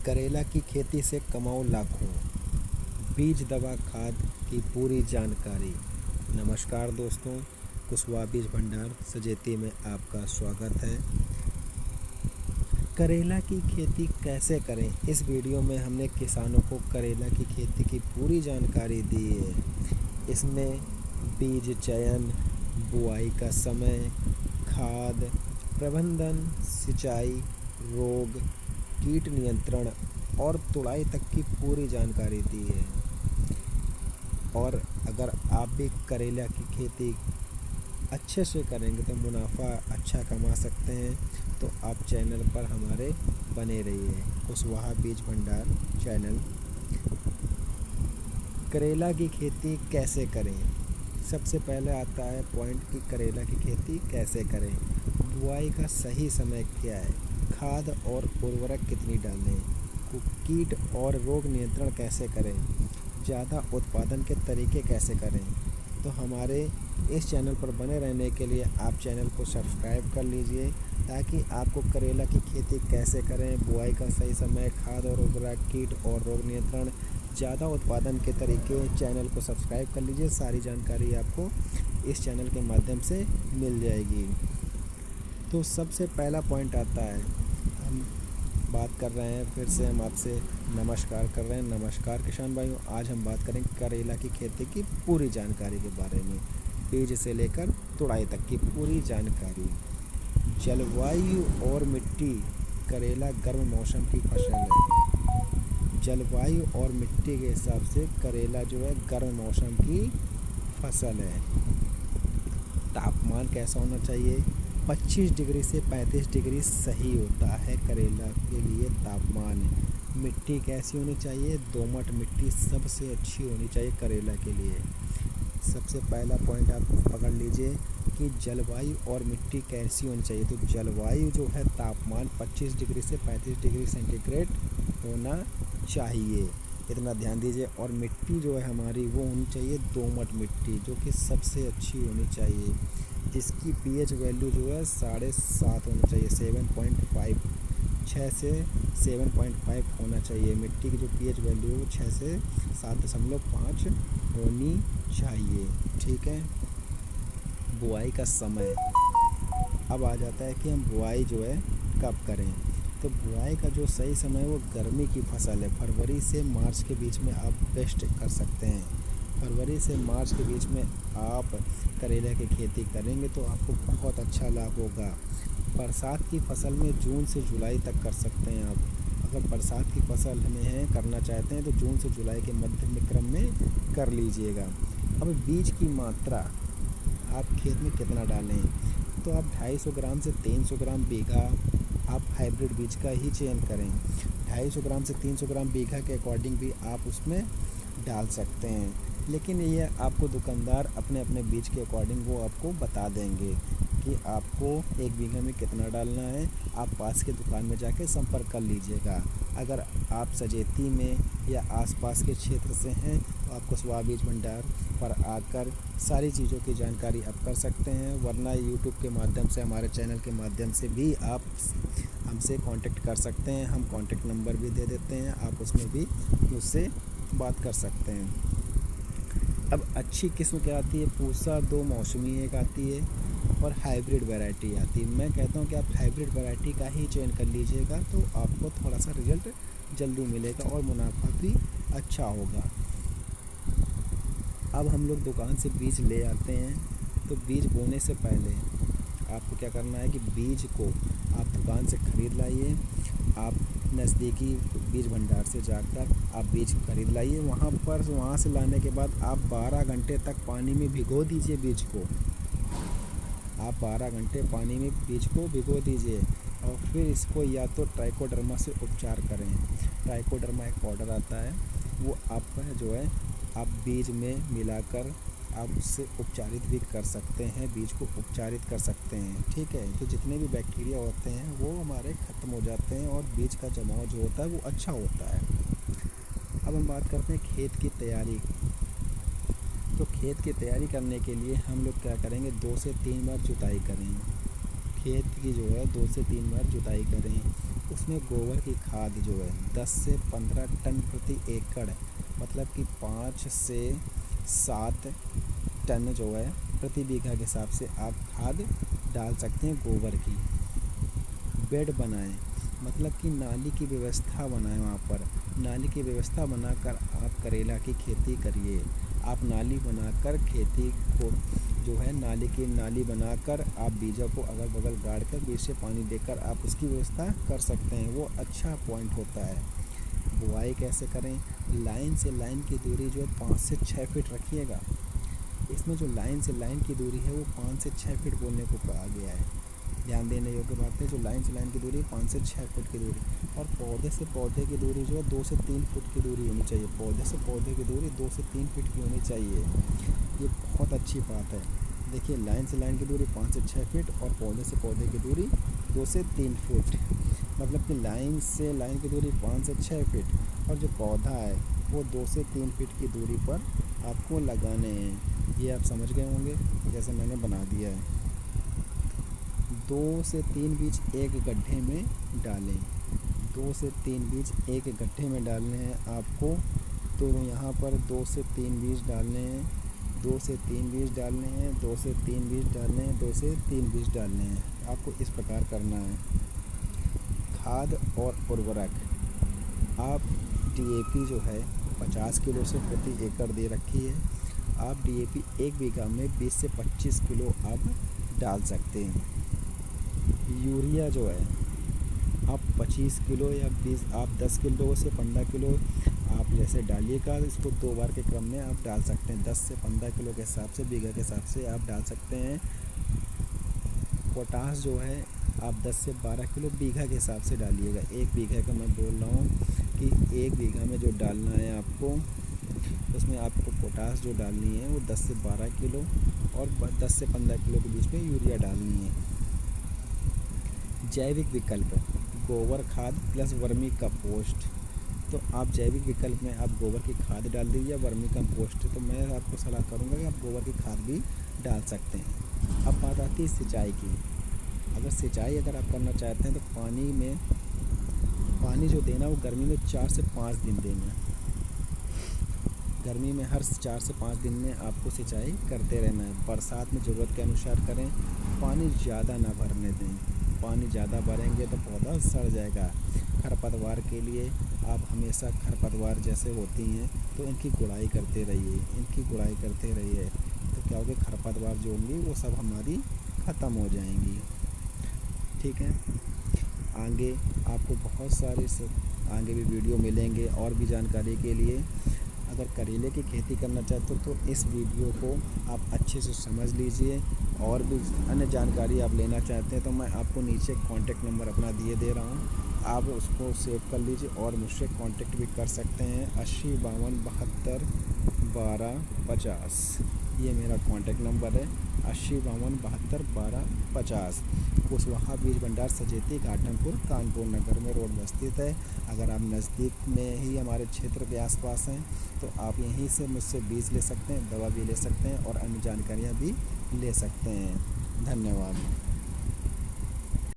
करेला की खेती से कमाओ लाखों, बीज दवा खाद की पूरी जानकारी। नमस्कार दोस्तों, कुशवाहा बीज भंडार सजेती में आपका स्वागत है। करेला की खेती कैसे करें, इस वीडियो में हमने किसानों को करेला की खेती की पूरी जानकारी दी है। इसमें बीज चयन, बुआई का समय, खाद प्रबंधन, सिंचाई, रोग, कीट नियंत्रण और तुड़ाई तक की पूरी जानकारी दी है। और अगर आप भी करेला की खेती अच्छे से करेंगे तो मुनाफा अच्छा कमा सकते हैं, तो आप चैनल पर हमारे बने रहिए। कुशवाहा बीज भंडार चैनल। करेला की खेती कैसे करें, सबसे पहले आता है पॉइंट कि करेला की खेती कैसे करें। बुआई का सही समय क्या है, खाद और उर्वरक कितनी डालें, कीट और रोग नियंत्रण कैसे करें, ज़्यादा उत्पादन के तरीके कैसे करें। तो हमारे इस चैनल पर बने रहने के लिए आप चैनल को सब्सक्राइब कर लीजिए, ताकि आपको करेला की खेती कैसे करें, बुआई का सही समय, खाद और उर्वरक, कीट और रोग नियंत्रण, ज़्यादा उत्पादन के तरीके, चैनल को सब्सक्राइब कर लीजिए। सारी जानकारी आपको इस चैनल के माध्यम से मिल जाएगी। तो सबसे पहला पॉइंट आता है, हम बात कर रहे हैं, फिर से हम आपसे नमस्कार कर रहे हैं। नमस्कार किसान भाइयों, आज हम बात करेंगे करेला की खेती की पूरी जानकारी के बारे में, बीज से लेकर तुड़ाई तक की पूरी जानकारी। जलवायु और मिट्टी, करेला गर्म मौसम की फसल है। जलवायु और मिट्टी के हिसाब से करेला जो है गर्म मौसम की फसल है। तापमान कैसा होना चाहिए, 25 डिग्री से 35 डिग्री सही होता है करेला के लिए तापमान। मिट्टी कैसी होनी चाहिए, दोमट मिट्टी सबसे अच्छी होनी चाहिए करेला के लिए। सबसे पहला पॉइंट आप पकड़ लीजिए कि जलवायु और मिट्टी कैसी होनी चाहिए। तो जलवायु जो है तापमान 25 डिग्री से 35 डिग्री सेंटीग्रेड होना चाहिए, इतना ध्यान दीजिए। और मिट्टी जो है हमारी वो होनी चाहिए दोमट मिट्टी, जो कि सबसे अच्छी होनी चाहिए, जिसकी पीएच वैल्यू जो है 7.5 होना चाहिए, 7.5, 6 से 7.5 होना चाहिए। मिट्टी की जो पीएच वैल्यू है वो 6 से 7.5 होनी चाहिए, ठीक है। बुआई का समय, अब आ जाता है कि हम बुआई जो है कब करें। तो बुआई का जो सही समय है वो गर्मी की फसल है, फरवरी से मार्च के बीच में आप बेस्ट कर सकते हैं। फरवरी से मार्च के बीच में आप करेला की खेती करेंगे तो आपको बहुत अच्छा लाभ होगा। बरसात की फसल में जून से जुलाई तक कर सकते हैं आप। अगर बरसात की फसल में है करना चाहते हैं तो जून से जुलाई के मध्य क्रम में कर लीजिएगा। अब बीज की मात्रा आप खेत में कितना डालें, तो आप 250 ग्राम से 300 ग्राम बीघा आप हाइब्रिड बीज का ही चयन करें। 250 ग्राम से 300 ग्राम बीघा के अकॉर्डिंग भी आप उसमें डाल सकते हैं, लेकिन ये आपको दुकानदार अपने अपने बीज के अकॉर्डिंग वो आपको बता देंगे कि आपको एक बीघा में कितना डालना है। आप पास के दुकान में जाके संपर्क कर लीजिएगा। अगर आप सजेती में या आसपास के क्षेत्र से हैं तो आप कुशवाहा बीज भंडार पर आकर सारी चीज़ों की जानकारी आप कर सकते हैं, वरना यूट्यूब के माध्यम से, हमारे चैनल के माध्यम से भी आप हमसे कांटेक्ट कर सकते हैं। हम कांटेक्ट नंबर भी दे देते हैं, आप उसमें भी मुझसे बात कर सकते हैं। अब अच्छी किस्म क्या आती है, पूसा 2 मौसमी एक आती है और हाइब्रिड वैरायटी आती है। मैं कहता हूँ कि आप हाइब्रिड वैरायटी का ही चयन कर लीजिएगा, तो आपको थोड़ा सा रिजल्ट जल्दी मिलेगा और मुनाफा भी अच्छा होगा। अब हम लोग दुकान से बीज ले आते हैं, तो बीज बोने से पहले आपको क्या करना है कि बीज को आप दुकान से ख़रीद लाइए। आप नज़दीकी बीज भंडार से जाकर आप बीज खरीद लाइए। वहाँ से लाने के बाद आप 12 घंटे तक पानी में भिगो दीजिए बीज को। आप 12 घंटे पानी में बीज को भिगो दीजिए और फिर इसको या तो ट्राइकोडर्मा से उपचार करें। ट्राइकोडर्मा एक पाउडर आता है, वो आपका जो है आप बीज में मिलाकर आप उससे उपचारित भी कर सकते हैं, बीज को उपचारित कर सकते हैं, ठीक है। तो जितने भी बैक्टीरिया होते हैं वो हमारे ख़त्म हो जाते हैं और बीज का जमाव जो होता है वो अच्छा होता है। अब हम बात करते हैं खेत की तैयारी। तो खेत की तैयारी करने के लिए हम लोग क्या करेंगे, 2 से 3 बार जुताई करें। खेत की जो है 2 से 3 बार जुताई करें। उसमें गोबर की खाद जो है 10 से 15 टन प्रति एकड़, मतलब कि 5 से 7 टन जो है प्रति बीघा के हिसाब से आप खाद डाल सकते हैं गोबर की। बेड बनाएं, मतलब कि नाली की व्यवस्था बनाएं, वहाँ पर नाली की व्यवस्था बनाकर आप करेला की खेती करिए। आप नाली बनाकर खेती को जो है नाली बनाकर आप बीजों को अगल बगल गाड़ कर बीच से पानी देकर आप उसकी व्यवस्था कर सकते हैं, वो अच्छा पॉइंट होता है। बुआई कैसे करें? लाइन से लाइन की दूरी जो है 5 से 6 फीट रखिएगा। इसमें जो लाइन से लाइन की दूरी है वो 5 से 6 फीट बोलने को कहा गया है। ध्यान देने योग्य बात है, जो लाइन से लाइन की दूरी 5 से 6 फुट की दूरी, और पौधे से पौधे की दूरी जो है 2 से 3 फुट की दूरी होनी चाहिए। पौधे से पौधे की दूरी 2 से 3 फीट की होनी चाहिए। ये बहुत अच्छी बात है। देखिए, लाइन से लाइन की दूरी 5 से 6 फीट और पौधे से पौधे की दूरी 2 से 3 फुट, मतलब कि लाइन से लाइन की दूरी 5 से 6 फीट और जो पौधा है वो 2 से 3 फीट की दूरी पर आपको लगाने हैं। ये आप समझ गए होंगे जैसे मैंने बना दिया है। 2 से 3 बीज एक गड्ढे में डालें। 2 से 3 बीज एक गड्ढे में डालने हैं आपको। तो यहाँ पर 2 से 3 बीज डालने हैं, 2 से 3 बीज डालने हैं, 2 से 3 बीज डालने हैं, 2 से 3 बीज डालने हैं। आपको इस प्रकार करना है। खाद और उर्वरक, आप डीएपी जो है 50 किलो से प्रति एकड़ दे रखी है। आप डीएपी एक बीघा में 20 से 25 किलो आप डाल सकते हैं। यूरिया जो है आप 25 किलो या 20, आप 10 किलो से 15 किलो आप जैसे डालिएगा, इसको 2 बार के क्रम में आप डाल सकते हैं। 10 से 15 किलो के हिसाब से बीघा के हिसाब से आप डाल सकते हैं। पोटास जो है आप 10 से 12 किलो बीघा के हिसाब से डालिएगा। एक बीघा का मैं बोल रहा हूँ कि एक बीघा में जो डालना है आपको, उसमें आपको पोटास जो डालनी है वो 10 से 12 किलो और 10 से 15 किलो के बीच में यूरिया डालनी है। जैविक विकल्प, गोबर खाद प्लस वर्मी कंपोस्ट। तो आप जैविक विकल्प में आप गोबर की खाद डाल दीजिए, वर्मी कंपोस्ट। तो मैं आपको सलाह करूँगा कि आप गोबर की खाद भी डाल सकते हैं। अब बात आती है सिंचाई की। अगर आप करना चाहते हैं तो पानी जो देना वो गर्मी में 4 से 5 दिन देना। गर्मी में हर 4 से 5 दिन में आपको सिंचाई करते रहना है। बरसात में ज़रूरत के अनुसार करें, पानी ज़्यादा ना भरने दें। पानी ज़्यादा भरेंगे तो पौधा सड़ जाएगा। खरपतवार के लिए आप हमेशा खरपतवार जैसे होती हैं तो इनकी गुड़ाई करते रहिए, तो क्या होगा, खरपतवार जो होंगी वो सब हमारी ख़त्म हो जाएंगी। ठीक है, आगे आपको बहुत सारे आगे भी वीडियो मिलेंगे और भी जानकारी के लिए। अगर करेले की खेती करना चाहते हो तो इस वीडियो को आप अच्छे से समझ लीजिए। और भी अन्य जानकारी आप लेना चाहते हैं तो मैं आपको नीचे कॉन्टैक्ट नंबर अपना दे रहा हूँ, आप उसको सेव कर लीजिए और मुझसे कॉन्टैक्ट भी कर सकते हैं। 80 52 72 12 50, ये मेरा कॉन्टैक्ट नंबर है। 80 52 72 12 50। कुशवाहा बीज भंडार, सचेती, घाटमपुर, कानपुर नगर में रोड में स्थित है। अगर आप नज़दीक में ही हमारे क्षेत्र के आसपास हैं तो आप यहीं से मुझसे बीज ले सकते हैं, दवा भी ले सकते हैं और अन्य जानकारियाँ भी ले सकते हैं। धन्यवाद।